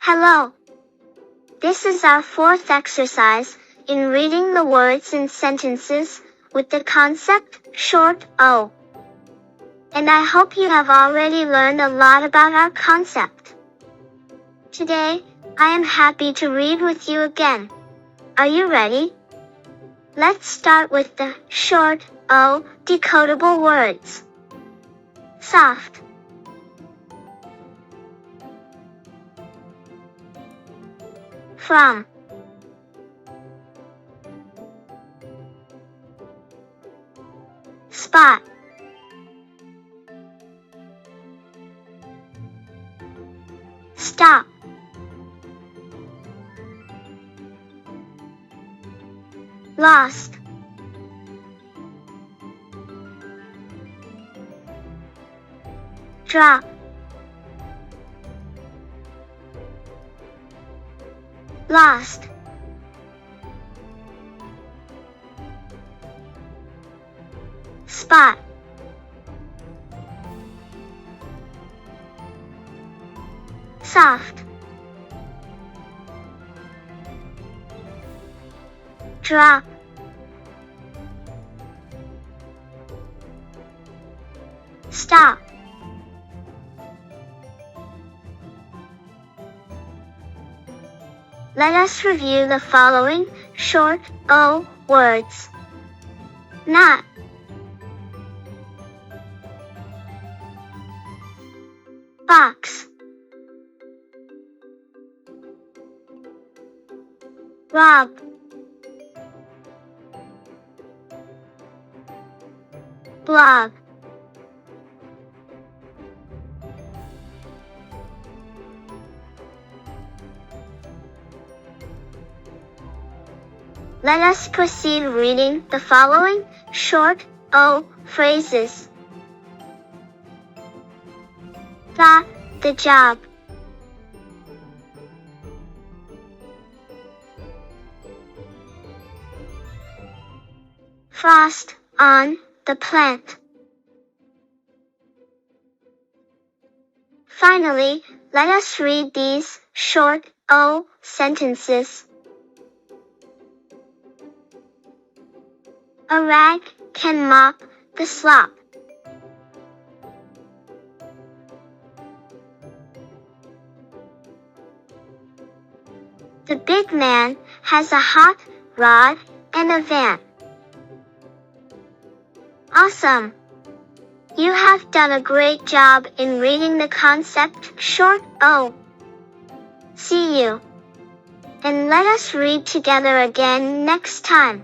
Hello. This is our fourth exercise in reading the words and sentences with the concept short O. And I hope you have already learned a lot about our concept. Today, I am happy to read with you again. Are you ready? Let's start with the short O decodable words. Soft, from, spot, stop, lost, drop, lost, spot, soft, drop, stop. Let us review the following short O words. Not, box, rob, blog, let us proceed reading the following short O phrases. Got the job. Frost on the plant. Finally, let us read these short O sentences. A rag can mop the slop. The big man has a hot rod and a van. Awesome! You have done a great job in reading the concept short O. See you. And let us read together again next time.